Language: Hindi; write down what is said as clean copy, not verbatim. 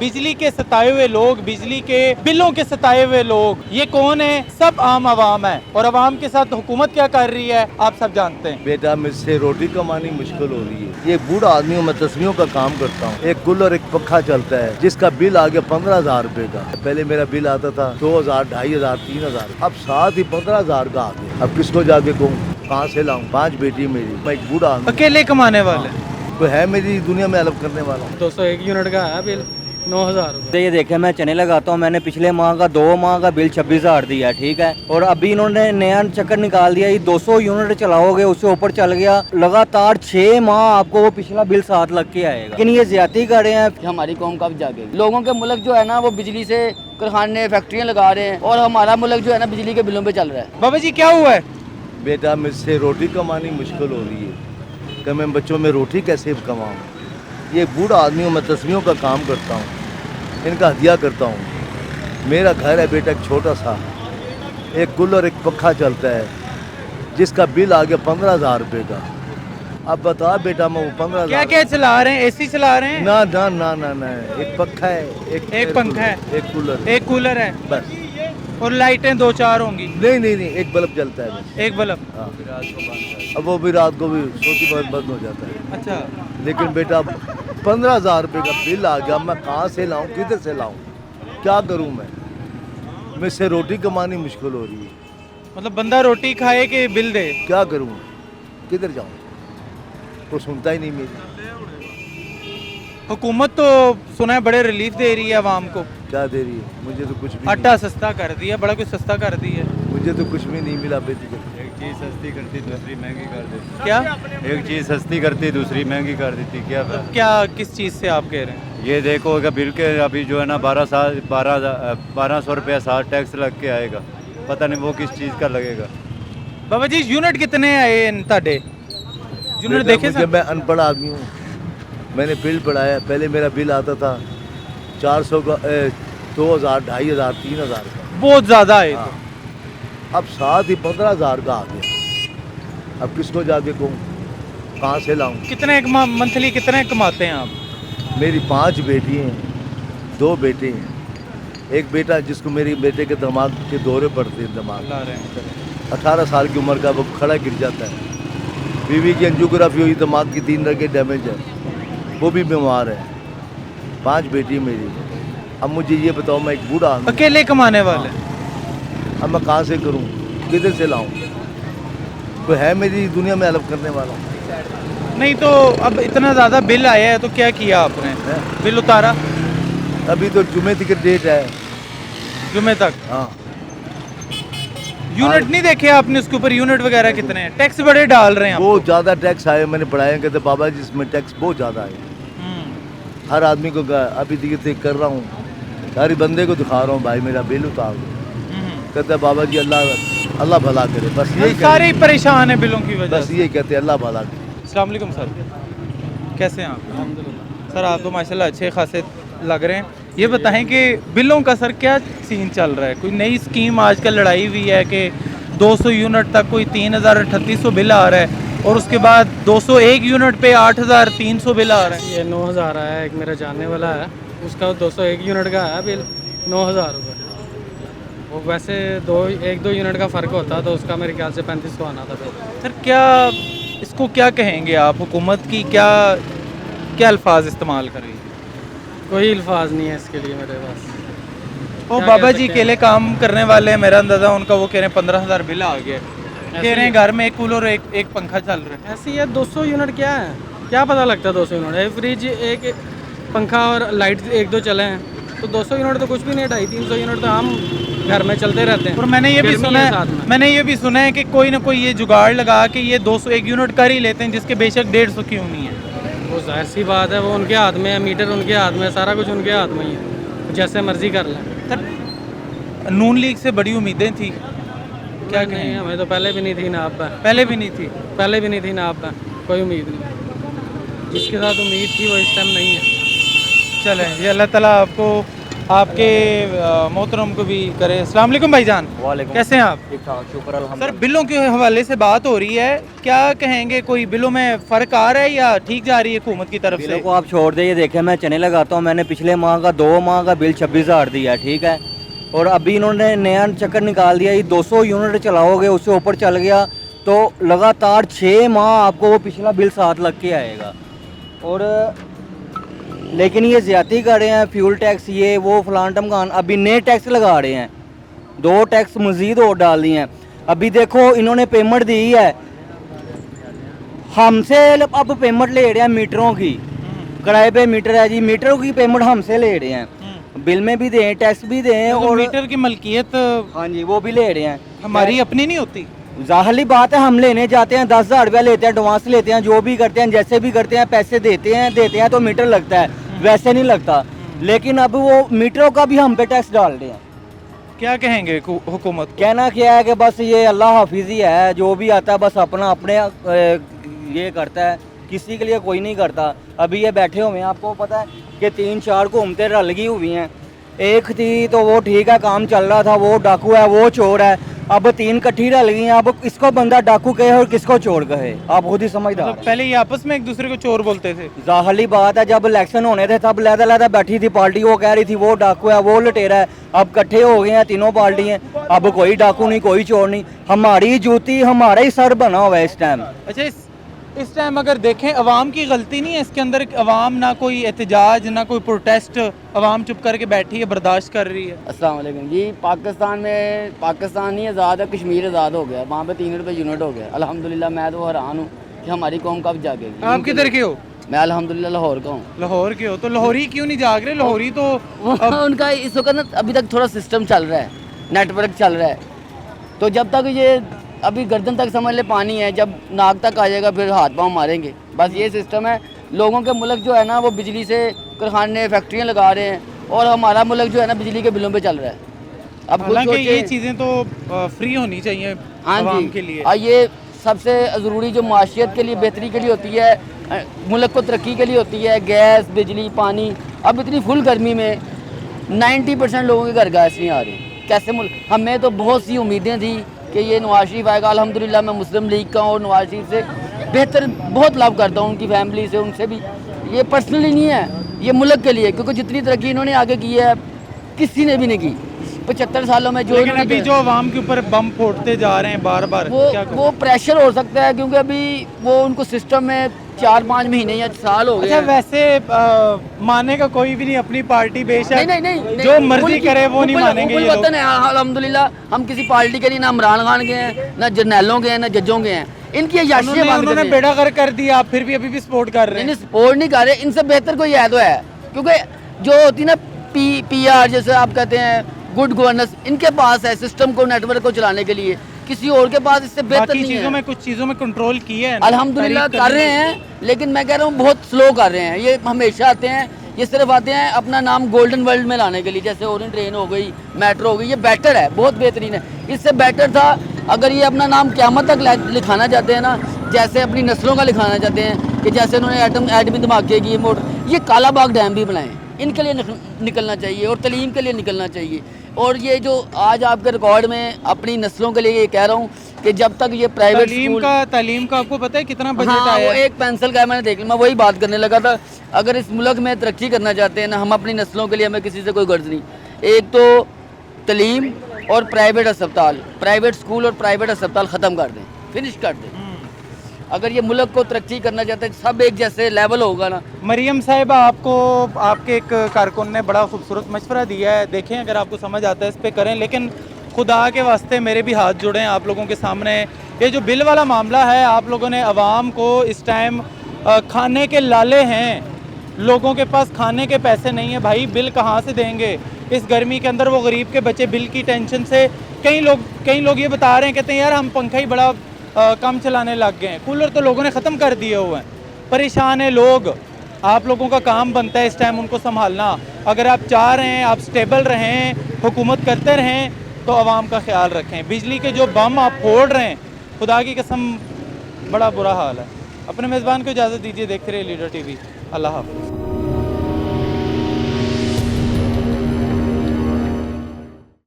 बिजली के सताए हुए लोग, बिजली के बिलों के सताए हुए लोग, ये कौन है? सब आम आवाम है। और आवाम के साथ हुकूमत क्या कर रही है आप सब जानते हैं। बेटा मुझसे रोटी कमानी मुश्किल हो रही है। ये बूढ़ा आदमी हूँ, मैं तस्वीरों का काम करता हूँ। एक कूलर एक पखा चलता है जिसका बिल आ गया 15,000 रुपए का। पहले मेरा बिल आता था 2,000, 2,500, 3,000, अब साथ ही 15,000 का आ गया। अब किसको जाके कहूँ, कहाँ से लाऊं? 5 बेटी मेरी, मैं एक बूढ़ा आदमी। अकेले कमाने वाले। कोई है मेरी दुनिया में हेल्प करने वाला? 201 यूनिट का है बिल 9,000 रुपये। ये देखे मैं चने लगाता हूँ, मैंने पिछले माह का 2 माह का बिल 26,000 दिया है, ठीक है। और अभी इन्होंने नया चक्कर निकाल दिया, ये 200 यूनिट चलाओगे उससे ऊपर चल गया, लगातार 6 माह आपको वो पिछला बिल साथ लग के आएगा। लेकिन ये ज्यादा कर रहे हैं। हमारी कौम कब जागेगी? लोगों के मुल्क जो है ना वो बिजली से कारखाने फैक्ट्रियाँ लगा रहे हैं और हमारा मुल्क जो है ना बिजली के बिलों पे चल रहा है। बाबा जी क्या हुआ है? बेटा मुझसे रोटी कमानी मुश्किल हो रही है कि मैं बच्चों में रोटी कैसे कमाऊँ। ये बूढ़ा आदमी हूँ, मैं तस्वीरों का काम करता हूँ, इनका हदिया करता हूँ। मेरा घर है बेटा एक छोटा सा, एक कूलर एक पखा चलता है जिसका बिल आ गया 15,000 रुपये का। अब बता बेटा मैं वो 15,000 क्या क्या चला रहे हैं? एसी चला रहे हैं? ना ना ना ना ना, एक पखा है, एक पंखा है, एक कूलर है बस। और लाइटें 2-4 होंगी। नहीं, एक बल्ब जलता है बस। एक बल्ब। हाँ। अब वो भी रात को भी सोती बहुत बंद हो जाता है। अच्छा। लेकिन बेटा 15,000 रुपये का बिल आ गया, मैं कहाँ से लाऊं, किधर से लाऊं, क्या करूं मैं? मुझसे रोटी कमानी मुश्किल हो रही है। मतलब बंदा रोटी खाए कि बिल दे? क्या करूं, किधर जाऊं? कोई सुनता ही नहीं मेरी। हुकूमत तो सुना है बड़े रिलीफ दे रही है आवाम को। क्या दे रही है? मुझे तो कुछ भी आटा सस्ता कर दिया, बड़ा कुछ सस्ता कर दिया। मुझे तो कुछ भी नहीं मिला बेटी। एक चीज़ सस्ती करती दूसरी महंगी कर देती। क्या? एक चीज़ सस्ती करती दूसरी महंगी कर देती। क्या बात? क्या किस चीज़ से आप कह रहे हैं? ये देखो अगर बिल के अभी जो है ना 1200 रुपया साल टैक्स लग के आएगा, पता नहीं वो किस चीज़ का लगेगा। बाबा जी यूनिट कितने आए ताडे? यूनिट देखे मुझे, मैं अनपढ़ आदमी हूँ, मैंने बिल पढ़ाया। पहले मेरा बिल आता था 400 का, 2,000, 2,500, 3,000 का। बहुत ज़्यादा है। हाँ। अब साथ ही 15,000 का आ गया। अब किसको जाके कहूँ, कहाँ से लाऊं? कितने मंथली कितने कमाते हैं आप? मेरी 5 बेटी हैं, 2 बेटे हैं। एक बेटा जिसको मेरी बेटे के दिमाग के दौरे पड़ते हैं, दिमाग ला रहे हैं। 18 साल की उम्र का, वो खड़ा गिर जाता है। बीवी की एंजियोग्राफी हुई, दिमाग की 3 रगे डैमेज है, वो भी बीमार है। 5 बेटी मेरी। अब मुझे ये बताओ, मैं एक बूढ़ा आदमी, अकेले कमाने वाले। अब मैं कहाँ से करूँ, किधर से लाऊं? कोई है मेरी दुनिया में हेल्प करने वाला? नहीं तो अब इतना ज़्यादा बिल आया है तो क्या किया आपने? है? बिल उतारा? अभी तो जुमे की डेट है। जुमे तक? हाँ। यूनिट नहीं देखे आपने उसके ऊपर? यूनिट वगैरह कितने हैं? टैक्स बड़े डाल रहे हैं आप। बहुत ज़्यादा टैक्स आए। मैंने पढ़ाया, कहते बाबा जी इसमें टैक्स बहुत ज़्यादा है। हर आदमी को अभी दिखे कर रहा हूँ, हर बंदे को दिखा रहा हूँ, भाई मेरा बिल उतार दो। कहते बाबा जी अल्लाह भला करे, बस यही सारे ही परेशान हैं बिलों की वजह बस से। यही कहते अल्लाह भला करे। अस्सलाम वालेकुम सर, कैसे हैं आप? अल्हम्दुलिल्लाह। सर आप तो माशाल्लाह अच्छे खासे लग रहे हैं। ये बताएं कि बिलों का सर क्या सीन चल रहा है? कोई नई स्कीम आजकल लड़ाई हुई है कि 200 यूनिट तक कोई 3,300 बिल आ रहा है और उसके बाद 201 यूनिट पे 8,300 बिल आ रहा है। ये 9,000 आया है, एक मेरा जानने वाला है, उसका 201 यूनिट का है बिल 9,000 रुपये। वो वैसे 1-2 यूनिट का फ़र्क होता तो उसका मेरे ख्याल से 3500 आना था बिल। सर क्या इसको क्या कहेंगे आप? हुकूमत की क्या क्या अल्फाज इस्तेमाल कर रही है? कोई अल्फाज नहीं है इसके लिए मेरे पास। वो क्या बाबा कह जी सकते अकेले काम करने वाले हैं, मेरा अंदाज़ा उनका, वो कह रहे हैं 15,000 बिल आ गया। कह रहे हैं घर में एक कूलर एक पंखा चल रहा है। ऐसी है 200 यूनिट क्या है, क्या पता लगता है 200 यूनिट? एक फ्रिज, एक पंखा और लाइट 1-2 चले हैं तो 200 यूनिट तो कुछ भी नहीं है। 250-300 यूनिट तो हम घर में चलते रहते हैं। और मैंने ये भी सुना है कि कोई ना कोई ये जुगाड़ लगा के ये 201 यूनिट कर ही लेते हैं, जिसके बेशक 150 क्यों नहीं है। वो जाहिर सी बात है, वो उनके हाथ में है, मीटर उनके हाथ में है, सारा कुछ उनके हाथ में ही है, जैसे मर्जी कर लें। सर नून लीग से बड़ी उम्मीदें थी, क्या नहीं कहें? हमें तो पहले भी नहीं थी ना, अब पहले भी नहीं थी। पहले भी नहीं थी ना, अब कोई उम्मीद नहीं। जिसके साथ उम्मीद थी वो इस टाइम नहीं है। चलें ये अल्लाह ताला आपको आपके मोहतरम को भी करे। अस्सलाम वालेकुम भाईजान, वालेकुम। कैसे हैं आप? ठीक ठाक, शुक्र सर अल्हम्दुलिल्लाह। बिलों के हवाले से बात हो रही है, क्या कहेंगे, कोई बिलों में फ़र्क आ रहा है या ठीक जा रही है हुकूमत की तरफ बिलों से? को आप छोड़ दीजिए, देखें मैं चने लगाता हूँ, मैंने पिछले माह का 2 माह का बिल 26,000 दिया, ठीक है। और अभी इन्होंने नया चक्कर निकाल दिया, ये 200 यूनिट चलाओगे उससे ऊपर चल गया तो लगातार 6 माह आपको वो पिछला बिल साथ लग के आएगा। और लेकिन ये ज़्यादती कर रहे हैं, फ्यूल टैक्स ये वो फलान टमकान, अभी नए टैक्स लगा रहे हैं, 2 टैक्स मज़ीद और डाल दिए हैं। अभी देखो इन्होंने पेमेंट दी है, हमसे अब पेमेंट ले रहे हैं मीटरों की, किराए पे मीटर है जी, मीटरों की पेमेंट हमसे ले रहे हैं, बिल में भी दें टैक्स भी दें तो और मीटर की मलकियत हाँ जी वो भी ले रहे हैं। हमारी अपनी नहीं होती। जाहिर बात है, हम लेने जाते हैं 10,000 रुपया लेते हैं, एडवांस लेते हैं, जो भी करते हैं जैसे भी करते हैं, पैसे देते हैं तो मीटर लगता है, वैसे नहीं लगता। लेकिन अब वो मीटरों का भी हम पे टैक्स डाल रहे हैं। क्या कहेंगे हुकूमत को? कहना क्या है कि बस ये अल्लाह हाफिज ही है, जो भी आता है बस अपना अपने ये करता है, किसी के लिए कोई नहीं करता। अभी ये बैठे हुए हैं, आपको पता है कि 3-4 घूमते रलगी हुई हैं, एक थी तो वो ठीक है काम चल रहा था, वो डाकू है वो चोर है, अब 3 इकट्ठी रल गई हैं, अब इसको बंदा डाकू कहे और किसको चोर कहे, आप खुद ही समझदार मतलब हैं। पहले ये आपस में एक दूसरे को चोर बोलते थे। जाहिर बात है, जब इलेक्शन होने थे तब लहदा बैठी थी पार्टी, वो कह रही थी वो डाकू है वो लुटेरा है, अब इकट्ठे हो गए हैं तीनों पार्टी हैं, अब कोई डाकू नहीं कोई चोर नहीं, हमारी जूती हमारा ही सर बना हुआ है इस टाइम। अच्छा, इस टाइम अगर देखें अवाम की गलती नहीं है इसके अंदर, अवाम ना कोई एहतजाज ना कोई प्रोटेस्ट, अवाम चुप करके बैठी है, बर्दाश्त कर रही है। अस्सलाम वालेकुम जी। पाकिस्तान ही आज़ाद है, कश्मीर आज़ाद हो गया, वहाँ पे 3 रुपये यूनिट हो गया। अल्हम्दुलिल्लाह मैं तो हैरान हूँ कि हमारी कौम कब जागेगी। आप किधर के हो? मैं अल्हम्दुलिल्लाह लाहौर का हूँ। लाहौर के हो, तो लाहौरी क्यों नहीं जाग रहे? लाहौरी तो उनका इस वक्त ना अभी तक थोड़ा सिस्टम चल रहा है, नेटवर्क चल रहा है, तो जब तक ये अभी गर्दन तक समझ ले पानी है, जब नाक तक आ जाएगा फिर हाथ पाँव मारेंगे, बस ये सिस्टम है। लोगों के मुल्क जो है ना वो बिजली से कारखाने फैक्ट्रियाँ लगा रहे हैं, और हमारा मुल्क जो है ना बिजली के बिलों पे चल रहा है। अब खुद हालांकि ये सोचें। चीज़ें तो फ्री होनी चाहिए हाँ अवाम जी, के लिए। और ये सबसे ज़रूरी जो माशियत के लिए बेहतरी के लिए होती है, मुल्क को तरक्की के लिए होती है, गैस बिजली पानी। अब इतनी फुल गर्मी में 90% लोगों के घर गैस नहीं आ रही, कैसे मुल्क। हमें तो बहुत सी उम्मीदें थी कि ये नवाज शरीफ आएगा, अल्हम्दुलिल्लाह मैं मुस्लिम लीग का हूँ और नवाज शरीफ से बेहतर बहुत लव करता हूँ, उनकी फैमिली से, उनसे भी। ये पर्सनली नहीं है, ये मुल्क के लिए, क्योंकि जितनी तरक्की इन्होंने आगे की है किसी ने भी नहीं की 75 सालों में। जो लेकिन इन्होंने अभी किया- जो अवाम के ऊपर बम फोड़ते जा रहे हैं बार बार, क्या करें? वो प्रेशर हो सकता है, क्योंकि अभी वो उनको सिस्टम में 4-5 महीने या साल हो गए अच्छा, हैं। वैसे मानेगा कोई भी नहीं अपनी पार्टी, बेशक नहीं, जो मर्जी करे वो नहीं मानेंगे ये लोग। वतन है अल्हम्दुलिल्लाह, हम किसी पार्टी के लिए ना इमरान खान के हैं, ना जर्नैलों के हैं, ना जजों के हैं। इनकी याशियाँ बंद उन्होंने करनी है। बेड़ा कर दिया, आप फिर भी अभी भी सपोर्ट कर रहे नहीं हैं। सपोर्ट नहीं कर रहे, इनसे बेहतर कोई है तो है, क्योंकि जो होती ना PR जैसे आप कहते हैं, गुड गवर्नेंस इनके पास है, सिस्टम को नेटवर्क को चलाने के लिए, किसी और के पास इससे बेहतर बाकी नहीं चीजों है। में कुछ चीजों में कंट्रोल किया है ना, अल्हम्दुलिल्लाह तारीफ कर रहे करनी हैं, लेकिन मैं कह रहा हूँ बहुत स्लो कर रहे हैं। ये हमेशा आते हैं, ये सिर्फ आते हैं अपना नाम गोल्डन वर्ल्ड में लाने के लिए, जैसे ओरियन ट्रेन हो गई, मेट्रो हो गई, ये बेटर है, बहुत बेहतरीन है। इससे बेटर था अगर ये अपना नाम क़यामत तक लिखाना चाहते हैं ना, जैसे अपनी नस्लों का लिखाना चाहते हैं, कि जैसे उन्होंने एटमी धमाके की ये काला बाग डैम भी बनाए, इनके लिए निकलना चाहिए और तलीम के लिए निकलना चाहिए। और ये जो आज आपके रिकॉर्ड में अपनी नस्लों के लिए ये कह रहा हूँ कि जब तक ये प्राइवेट तालीम का आपको पता है कितना बजट हाँ, आया वो है? एक पेंसिल का है, मैंने देख लिया, मैं वही बात करने लगा था। अगर इस मुल्क में तरक्की करना चाहते हैं ना, हम अपनी नस्लों के लिए, हमें किसी से कोई गर्ज नहीं। एक तो तलीम और प्राइवेट अस्पताल, प्राइवेट स्कूल और प्राइवेट अस्पताल ख़त्म कर दें, फिनिश कर दें। अगर ये मुल्क को तरक्की करना चाहते हैं, सब एक जैसे लेवल होगा ना। मरियम साहिबा, आपको आपके एक कारकुन ने बड़ा खूबसूरत मशवरा दिया है, देखें अगर आपको समझ आता है इस पे करें, लेकिन खुदा के वास्ते मेरे भी हाथ जुड़े हैं आप लोगों के सामने। ये जो बिल वाला मामला है, आप लोगों ने अवाम को इस टाइम खाने के लाले हैं, लोगों के पास खाने के पैसे नहीं है भाई, बिल कहाँ से देंगे इस गर्मी के अंदर? वो गरीब के बच्चे बिल की टेंशन से, कई लोग ये बता रहे हैं, कहते हैं यार हम पंखा ही बड़ा कम चलाने लग गए हैं, कूलर तो लोगों ने ख़त्म कर दिए हुए हैं, परेशान है लोग। आप लोगों का काम बनता है इस टाइम उनको संभालना। अगर आप चाह रहे हैं आप स्टेबल रहें, हुकूमत करते रहें, तो आवाम का ख्याल रखें। बिजली के जो बम आप फोड़ रहे हैं, खुदा की कसम बड़ा बुरा हाल है। अपने मेज़बान को इजाज़त दीजिए, देखते रहिए लीडर TV। अल्लाह हाफ़िज़।